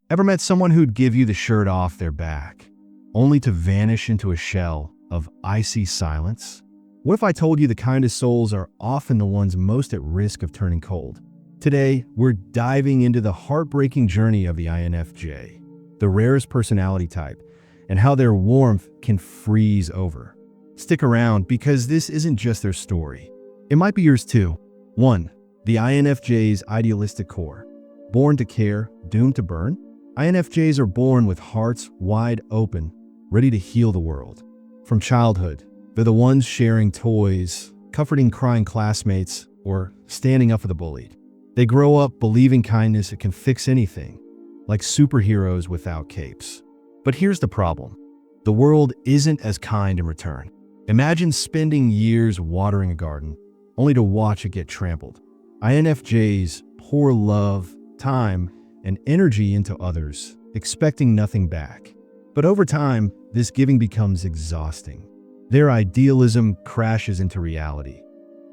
Ever met someone who'd give you the shirt off their back, only to vanish into a shell of icy silence? What if I told you the kindest souls are often the ones most at risk of turning cold? Today, we're diving into the heartbreaking journey of the INFJ, the rarest personality type, and how their warmth can freeze over. Stick around because this isn't just their story. It might be yours too. 1. The INFJ's idealistic core. Born to care, doomed to burn? INFJs are born with hearts wide open, ready to heal the world. From childhood, they're the ones sharing toys, comforting crying classmates, or standing up for the bullied. They grow up believing kindness can fix anything, like superheroes without capes. But here's the problem. The world isn't as kind in return. Imagine spending years watering a garden, only to watch it get trampled. INFJs pour love, time, and energy into others, expecting nothing back. But over time, this giving becomes exhausting. Their idealism crashes into reality.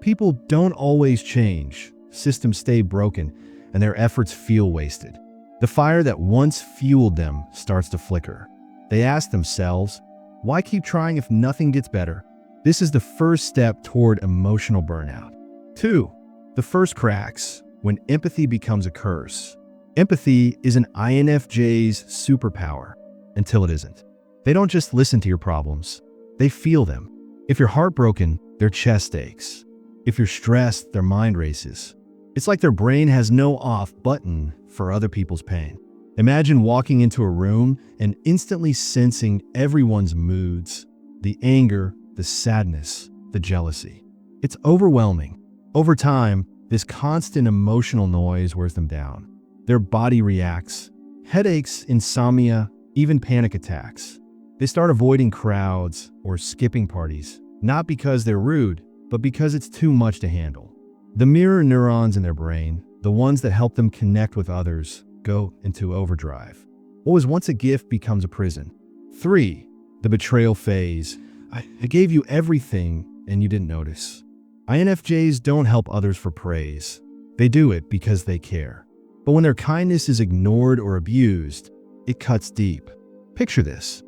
People don't always change, systems stay broken, and their efforts feel wasted. The fire that once fueled them starts to flicker. They ask themselves, why keep trying if nothing gets better? This is the first step toward emotional burnout. 2. The first cracks, when empathy becomes a curse. Empathy is an INFJ's superpower, until it isn't. They don't just listen to your problems, they feel them. If you're heartbroken, their chest aches. If you're stressed, their mind races. It's like their brain has no off button for other people's pain. Imagine walking into a room and instantly sensing everyone's moods, the anger, the sadness, the jealousy. It's overwhelming. Over time, this constant emotional noise wears them down. Their body reacts. Headaches, insomnia, even panic attacks. They start avoiding crowds or skipping parties, not because they're rude, but because it's too much to handle. The mirror neurons in their brain, the ones that help them connect with others, go into overdrive. What was once a gift becomes a prison. 3. The betrayal phase. I gave you everything and you didn't notice. INFJs don't help others for praise. They do it because they care. But when their kindness is ignored or abused, it cuts deep. Picture this.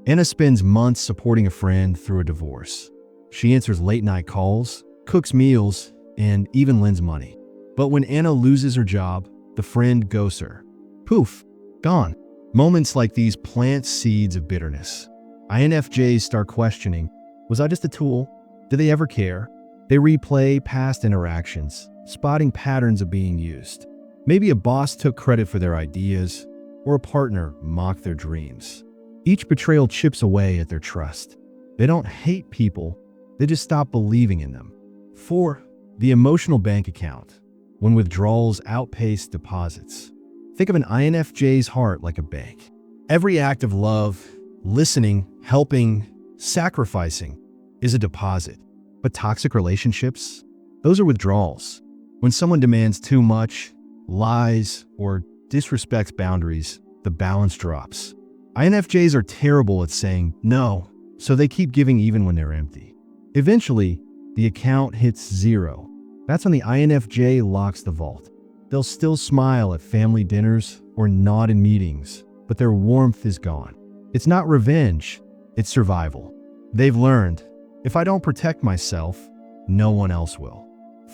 Anna spends months supporting a friend through a divorce. She answers late-night calls, cooks meals, and even lends money. But when Anna loses her job, the friend ghosts her. Poof, gone. Moments like these plant seeds of bitterness. INFJs start questioning, was I just a tool? Did they ever care? They replay past interactions, spotting patterns of being used. Maybe a boss took credit for their ideas, or a partner mocked their dreams. Each betrayal chips away at their trust. They don't hate people, they just stop believing in them. 4. The emotional bank account, when withdrawals outpace deposits. Think of an INFJ's heart like a bank. Every act of love, listening, helping, sacrificing is a deposit. But toxic relationships? Those are withdrawals. When someone demands too much, lies, or disrespects boundaries, the balance drops. INFJs are terrible at saying no, so they keep giving even when they're empty. Eventually, the account hits zero. That's when the INFJ locks the vault. They'll still smile at family dinners or nod in meetings, but their warmth is gone. It's not revenge, it's survival. They've learned, if I don't protect myself, no one else will.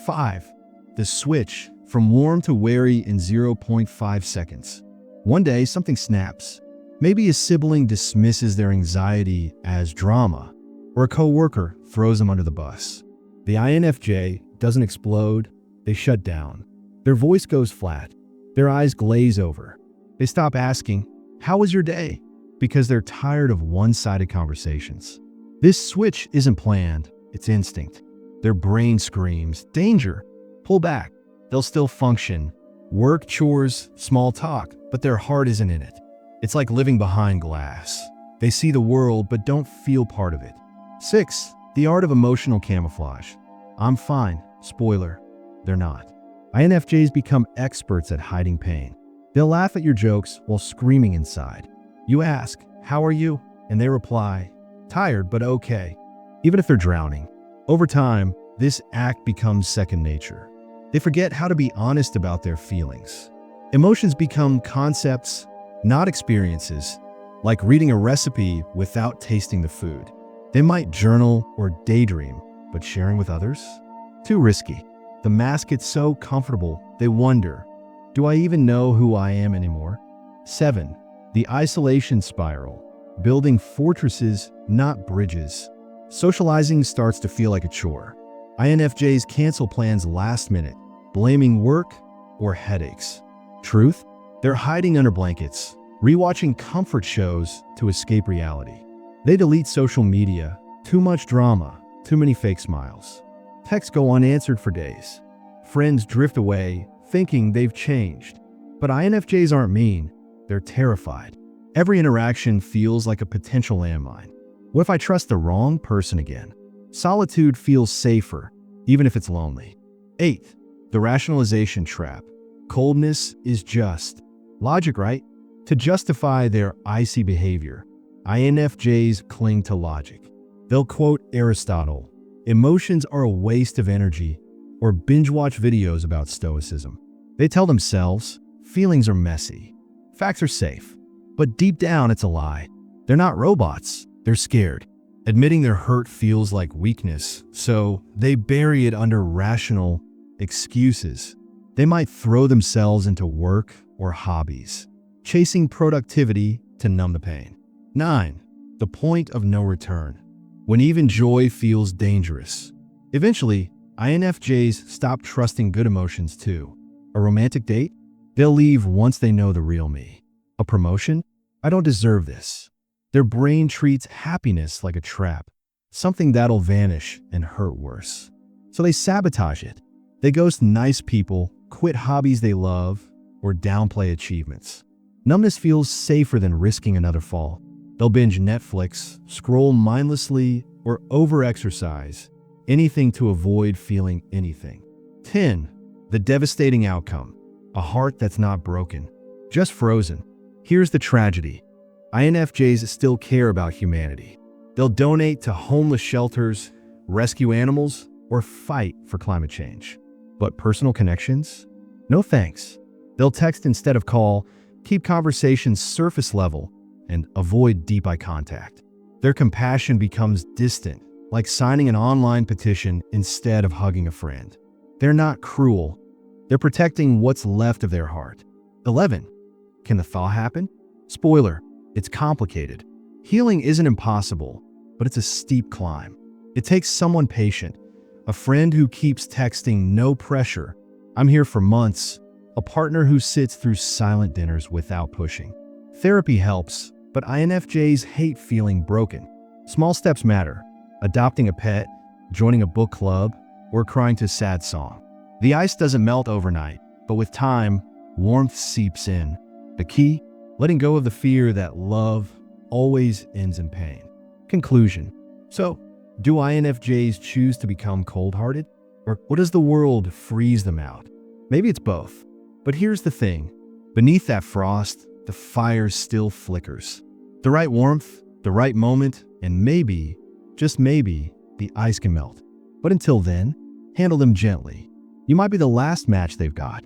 5. The switch from warm to wary in 0.5 seconds. One day, something snaps. Maybe a sibling dismisses their anxiety as drama, or a coworker throws them under the bus. The INFJ doesn't explode, they shut down. Their voice goes flat. Their eyes glaze over. They stop asking, "How was your day?" because they're tired of one-sided conversations. This switch isn't planned, it's instinct. Their brain screams, "Danger! Pull back." They'll still function. Work, chores, small talk, but their heart isn't in it. It's like living behind glass. They see the world but don't feel part of it. 6. The art of emotional camouflage. I'm fine. Spoiler, they're not. INFJs become experts at hiding pain. They'll laugh at your jokes while screaming inside. You ask, "How are you?" and they reply, "Tired, but okay," even if they're drowning. Over time, this act becomes second nature. They forget how to be honest about their feelings. Emotions become concepts, not experiences, like reading a recipe without tasting the food. They might journal or daydream, but sharing with others? Too risky. The mask gets so comfortable, they wonder, do I even know who I am anymore? 7. The isolation spiral. Building fortresses, not bridges. Socializing starts to feel like a chore. INFJs cancel plans last minute, blaming work or headaches. Truth? They're hiding under blankets, rewatching comfort shows to escape reality. They delete social media, too much drama, too many fake smiles. Texts go unanswered for days. Friends drift away, thinking they've changed. But INFJs aren't mean, they're terrified. Every interaction feels like a potential landmine. What if I trust the wrong person again? Solitude feels safer, even if it's lonely. 8. The rationalization trap. Coldness is just. Logic, right? To justify their icy behavior, INFJs cling to logic. They'll quote Aristotle, "Emotions are a waste of energy," or binge-watch videos about stoicism. They tell themselves, feelings are messy. Facts are safe. But deep down, it's a lie. They're not robots. They're scared. Admitting their hurt feels like weakness, so they bury it under rational excuses. They might throw themselves into work or hobbies, chasing productivity to numb the pain. 9. The point of no return. When even joy feels dangerous. Eventually, INFJs stop trusting good emotions too. A romantic date? They'll leave once they know the real me. A promotion? I don't deserve this. Their brain treats happiness like a trap, something that'll vanish and hurt worse. So they sabotage it. They ghost nice people, quit hobbies they love, or downplay achievements. Numbness feels safer than risking another fall. They'll binge Netflix, scroll mindlessly, or overexercise, anything to avoid feeling anything. 10. The devastating outcome. A heart that's not broken, just frozen. Here's the tragedy. INFJs still care about humanity. They'll donate to homeless shelters, rescue animals, or fight for climate change. But personal connections? No thanks. They'll text instead of call, keep conversations surface level, and avoid deep eye contact. Their compassion becomes distant, like signing an online petition instead of hugging a friend. They're not cruel. They're protecting what's left of their heart. 11. Can the thaw happen? Spoiler, it's complicated. Healing isn't impossible, but it's a steep climb. It takes someone patient, a friend who keeps texting no pressure, "I'm here for months," a partner who sits through silent dinners without pushing. Therapy helps, but INFJs hate feeling broken. Small steps matter. Adopting a pet, joining a book club, or crying to a sad song. The ice doesn't melt overnight, but with time, warmth seeps in. The key? Letting go of the fear that love always ends in pain. Conclusion. So, do INFJs choose to become cold-hearted? Or does the world freeze them out? Maybe it's both. But here's the thing. Beneath that frost, the fire still flickers. The right warmth, the right moment, and maybe, just maybe, the ice can melt. But until then, handle them gently. You might be the last match they've got.